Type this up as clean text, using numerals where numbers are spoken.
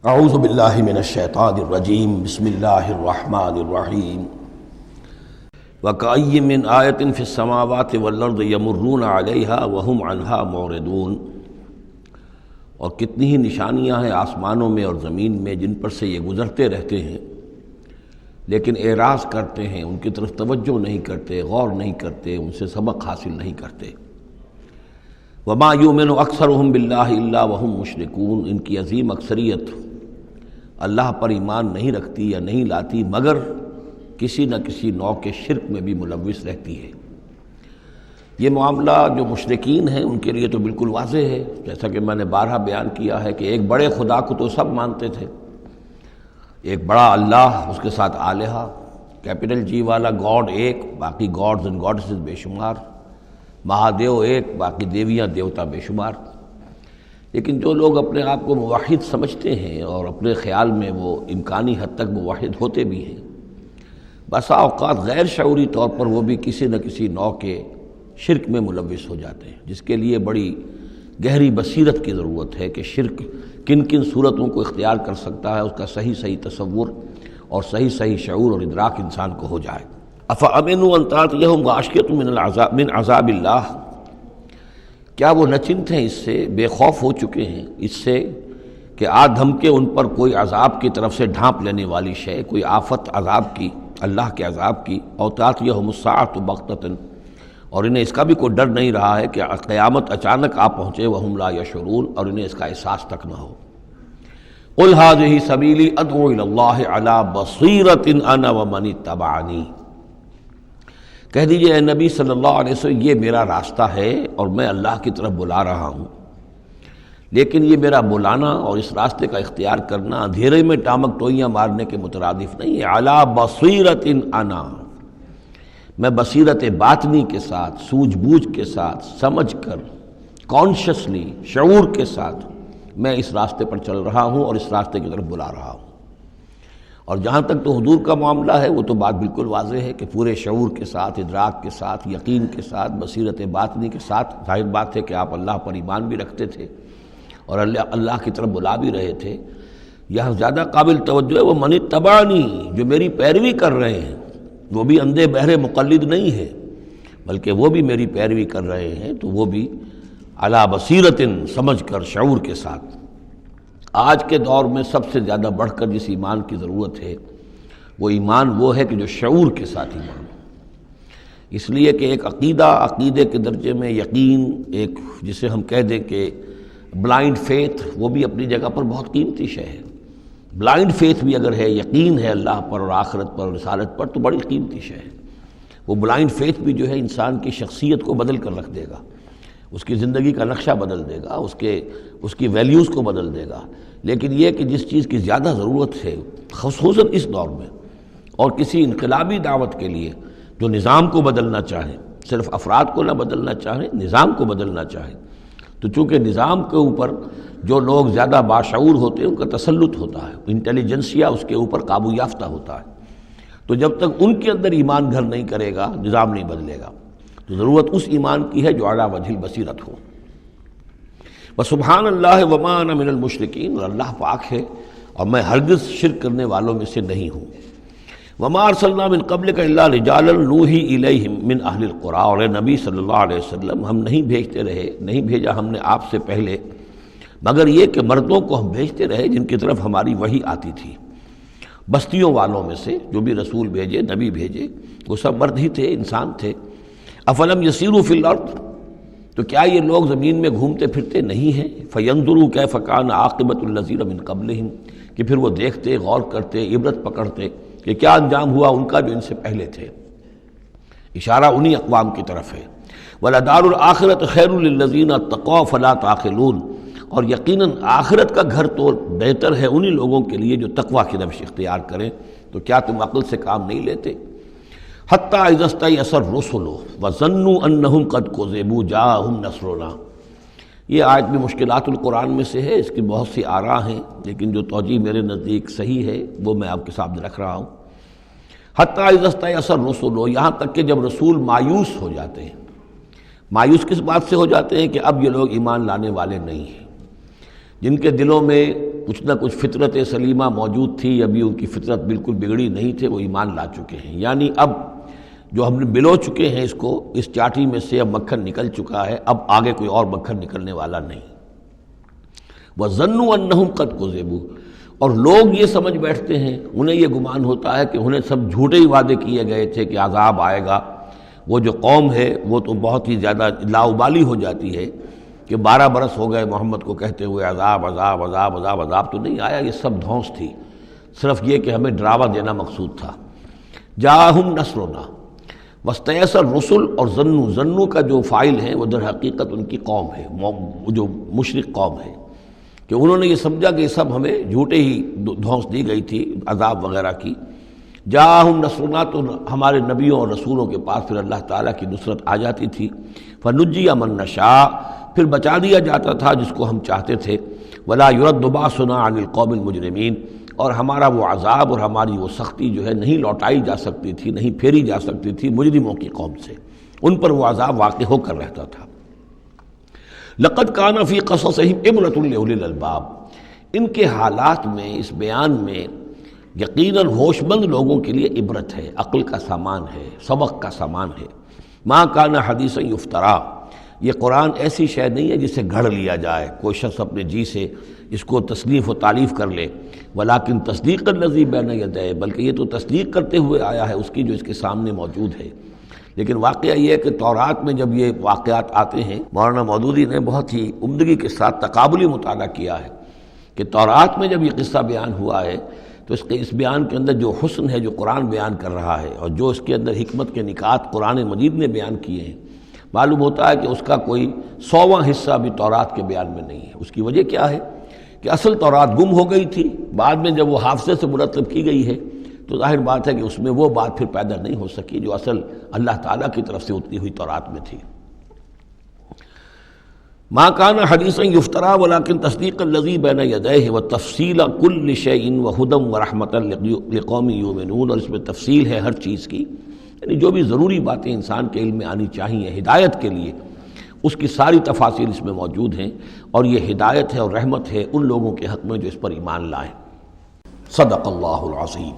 اعوذ باللہ من الشیطان الرجیم بسم اللہ الرحمن الرحیم وَكَأَيٍّ مِّنْ آیَةٍ فِي السَّمَاوَاتِ وَالْأَرْضِ يَمُرُّونَ عَلَيْهَا وَهُمْ عَنْهَا مُعْرِضُونَ، اور کتنی ہی نشانیاں ہیں آسمانوں میں اور زمین میں جن پر سے یہ گزرتے رہتے ہیں لیکن اعراض کرتے ہیں، ان کی طرف توجہ نہیں کرتے، غور نہیں کرتے، ان سے سبق حاصل نہیں کرتے۔ وَمَا يُؤْمِنُ أَكْثَرُهُم بِاللَّهِ إِلَّا وَهُم مُشْرِكُونَ، ان کی عظیم اکثریت اللہ پر ایمان نہیں رکھتی یا نہیں لاتی مگر کسی نہ کسی نوع کے شرک میں بھی ملوث رہتی ہے۔ یہ معاملہ جو مشرکین ہیں ان کے لیے تو بالکل واضح ہے، جیسا کہ میں نے بارہا بیان کیا ہے کہ ایک بڑے خدا کو تو سب مانتے تھے، ایک بڑا اللہ، اس کے ساتھ آلہہ، کیپٹل جی والا گاڈ ایک، باقی گاڈز اینڈ گاڈسز بے شمار، مہادیو ایک، باقی دیویاں دیوتا بے شمار۔ لیکن جو لوگ اپنے آپ کو موحد سمجھتے ہیں اور اپنے خیال میں وہ امکانی حد تک موحد ہوتے بھی ہیں، بسا اوقات غیر شعوری طور پر وہ بھی کسی نہ کسی نوع کے شرک میں ملوث ہو جاتے ہیں، جس کے لیے بڑی گہری بصیرت کی ضرورت ہے کہ شرک کن کن صورتوں کو اختیار کر سکتا ہے، اس کا صحیح تصور اور صحیح شعور اور ادراک انسان کو ہو جائے۔ افامنوا ان تاتیہم غاشیۃ من عذاب اللہ، کیا وہ نچنت ہیں، اس سے بے خوف ہو چکے ہیں اس سے کہ آ دھمکے ان پر کوئی عذاب کی طرف سے ڈھانپ لینے والی شے، کوئی آفت عذاب کی، اللہ کے عذاب کی، او تاتیہم الساعۃ بغتۃ، اور انہیں اس کا بھی کوئی ڈر نہیں رہا ہے کہ قیامت اچانک آ پہنچے، وہم لا یشعرون، اور انہیں اس کا احساس تک نہ ہو۔ قل ھذہ سبیلی ادعو الی اللہ علی بصیرۃ انا ومن اتبعنی، کہہ دیجئے اے نبی صلی اللہ علیہ وسلم، یہ میرا راستہ ہے اور میں اللہ کی طرف بلا رہا ہوں، لیکن یہ میرا بلانا اور اس راستے کا اختیار کرنا اندھیرے میں ٹامک ٹوئیاں مارنے کے مترادف نہیں ہے۔ علی بصیرۃ انا، میں بصیرت باطنی کے ساتھ، سوجھ بوجھ کے ساتھ، سمجھ کر، کانشسلی، شعور کے ساتھ میں اس راستے پر چل رہا ہوں اور اس راستے کی طرف بلا رہا ہوں۔ اور جہاں تک تو حضور کا معاملہ ہے وہ تو بات بالکل واضح ہے کہ پورے شعور کے ساتھ، ادراک کے ساتھ، یقین کے ساتھ، بصیرت باطنی کے ساتھ، ظاہر بات ہے کہ آپ اللہ پر ایمان بھی رکھتے تھے اور اللہ کی طرف بلا بھی رہے تھے۔ یہاں زیادہ قابل توجہ ہے وہ من اتبعنی، جو میری پیروی کر رہے ہیں، وہ بھی اندھے بہرے مقلد نہیں ہے بلکہ وہ بھی میری پیروی کر رہے ہیں، تو وہ بھی علی بصیرت، سمجھ کر، شعور کے ساتھ۔ آج کے دور میں سب سے زیادہ بڑھ کر جس ایمان کی ضرورت ہے وہ ایمان وہ ہے کہ جو شعور کے ساتھ ایمان ہو۔ اس لیے کہ ایک عقیدے کے درجے میں یقین، ایک جسے ہم کہہ دیں کہ بلائنڈ فیتھ، وہ بھی اپنی جگہ پر بہت قیمتی شے ہے۔ بلائنڈ فیتھ بھی اگر ہے، یقین ہے اللہ پر اور آخرت پر اور رسالت پر، تو بڑی قیمتی شے ہے۔ وہ بلائنڈ فیتھ بھی جو ہے انسان کی شخصیت کو بدل کر رکھ دے گا، اس کی زندگی کا نقشہ بدل دے گا، اس کی ویلیوز کو بدل دے گا۔ لیکن یہ کہ جس چیز کی زیادہ ضرورت ہے خصوصاً اس دور میں، اور کسی انقلابی دعوت کے لیے جو نظام کو بدلنا چاہیں، صرف افراد کو نہ بدلنا چاہیں، نظام کو بدلنا چاہیں، تو چونکہ نظام کے اوپر جو لوگ زیادہ باشعور ہوتے ہیں ان کا تسلط ہوتا ہے، انٹیلیجنسیا اس کے اوپر قابو یافتہ ہوتا ہے، تو جب تک ان کے اندر ایمان گھر نہیں کرے گا نظام نہیں بدلے گا۔ تو ضرورت اس ایمان کی ہے جو اعلیٰ وجہ البصیرت ہو۔ وسبحان اللہ وما انا من المشرکین، اور اللہ پاک ہے اور میں ہرگز شرک کرنے والوں میں سے نہیں ہوں۔ وما ارسلنا من قبلک الا رجالا نوحی الیہم من اہل القری، اور اے نبی صلی اللہ علیہ وسلم، ہم نہیں بھیجا ہم نے آپ سے پہلے مگر یہ کہ مردوں کو ہم بھیجتے رہے جن کی طرف ہماری وحی آتی تھی۔ بستیوں والوں میں سے جو بھی رسول بھیجے، نبی بھیجے، وہ سب مرد ہی تھے، انسان تھے۔ افلم یسیروا فی الارض، تو کیا یہ لوگ زمین میں گھومتے پھرتے نہیں ہیں؟ فینظروا کیف کان عاقبۃ الذین من قبلہم، کہ پھر وہ دیکھتے، غور کرتے، عبرت پکڑتے کہ کیا انجام ہوا ان کا جو ان سے پہلے تھے۔ اشارہ انہی اقوام کی طرف ہے۔ وَلَدَارُ الْآخِرَةُ خَيْرٌ لِلَّذِينَ اتَّقَوْا فَلَا تَعْقِلُونَ، اور یقیناً آخرت کا گھر تو بہتر ہے انہی لوگوں کے لیے جو تقویٰ کی روش اختیار کریں، تو کیا تم عقل سے کام نہیں لیتے؟ حتیٰ اذا استیأس الرسل وظنوا انہم قد کذبوا جاءہم نصرنا، یہ آیت بھی مشکلات القرآن میں سے ہے، اس کی بہت سی آراء ہیں، لیکن جو توجیہ میرے نزدیک صحیح ہے وہ میں آپ کے سامنے رکھ رہا ہوں۔ حتیٰ اذا استیأس الرسل، یہاں تک کہ جب رسول مایوس ہو جاتے ہیں۔ مایوس کس بات سے ہو جاتے ہیں؟ کہ اب یہ لوگ ایمان لانے والے نہیں ہیں، جن کے دلوں میں کچھ نہ کچھ فطرت سلیمہ موجود تھی، ابھی ان کی فطرت بالکل بگڑی نہیں تھے، وہ ایمان لا چکے ہیں۔ یعنی اب جو ہم نے بلو چکے ہیں اس کو، اس چاٹی میں سے اب مکھن نکل چکا ہے، اب آگے کوئی اور مکھن نکلنے والا نہیں۔ وَظَنُّوا أَنَّهُمْ قَدْ كُذِبُوا، اور لوگ یہ سمجھ بیٹھتے ہیں، انہیں یہ گمان ہوتا ہے کہ انہیں سب جھوٹے ہی وعدے کیے گئے تھے کہ عذاب آئے گا۔ وہ جو قوم ہے وہ تو بہت ہی زیادہ لاؤبالی ہو جاتی ہے کہ 12 برس ہو گئے محمد کو کہتے ہوئے عذاب عذاب عذاب عذاب، عذاب تو نہیں آیا، یہ سب دھونس تھی، صرف یہ کہ ہمیں ڈراوا دینا مقصود تھا۔ جاءہم نصرنا واستیأس الرسل، اور ظنو کا جو فاعل ہے وہ در حقیقت ان کی قوم ہے، جو مشرک قوم ہے، کہ انہوں نے یہ سمجھا کہ یہ سب ہمیں جھوٹے ہی دھونس دی گئی تھی عذاب وغیرہ کی۔ جاءہم نصرنا، تو ہمارے نبیوں اور رسولوں کے پاس پھر اللہ تعالیٰ کی نصرت آ جاتی تھی۔ فنجی من نشاء، پھر بچا دیا جاتا تھا جس کو ہم چاہتے تھے۔ ولا يرد باسنا عن القوم المجرمین، اور ہمارا وہ عذاب اور ہماری وہ سختی جو ہے نہیں لوٹائی جا سکتی تھی، نہیں پھیری جا سکتی تھی مجرموں کی قوم سے، ان پر وہ عذاب واقع ہو کر رہتا تھا۔ لقد کان فی قصصہم عبرۃ لأولی الالباب، ان کے حالات میں، اس بیان میں یقیناً ہوش مند لوگوں کے لیے عبرت ہے، عقل کا سامان ہے، سبق کا سامان ہے۔ ما کان حدیثا یفترا، یہ قرآن ایسی شے نہیں ہے جسے گھڑ لیا جائے، کوئی شخص اپنے جی سے اس کو تصنیف و تعلیف کر لے۔ ولیکن تصدیق الذی بین یدیہ، بلکہ یہ تو تصدیق کرتے ہوئے آیا ہے اس کی جو اس کے سامنے موجود ہے۔ لیکن واقعہ یہ ہے کہ تورات میں جب یہ واقعات آتے ہیں، مولانا مودودی نے بہت ہی عمدگی کے ساتھ تقابلی مطالعہ کیا ہے کہ تورات میں جب یہ قصہ بیان ہوا ہے تو اس بیان کے اندر جو حسن ہے جو قرآن بیان کر رہا ہے، اور جو اس کے اندر حکمت کے نکات قرآن مجید نے بیان کیے ہیں، معلوم ہوتا ہے کہ اس کا کوئی 100واں حصہ بھی تورات کے بیان میں نہیں ہے۔ اس کی وجہ کیا ہے کہ اصل تورات گم ہو گئی تھی، بعد میں جب وہ حافظے سے مرتب کی گئی ہے تو ظاہر بات ہے کہ اس میں وہ بات پھر پیدا نہیں ہو سکی جو اصل اللہ تعالیٰ کی طرف سے اتری ہوئی تورات میں تھی۔ ما کان حدیثا یفترا ولکن تصدیق الذی بین یدیہ وتفصیل کل شیء وہدی ورحمۃ لقوم یؤمنون، اور اس میں تفصیل ہے ہر چیز کی، یعنی جو بھی ضروری باتیں انسان کے علم میں آنی چاہیے ہدایت کے لیے، اس کی ساری تفاصیل اس میں موجود ہیں، اور یہ ہدایت ہے اور رحمت ہے ان لوگوں کے حق میں جو اس پر ایمان لائیں۔ صدق اللہ العظیم۔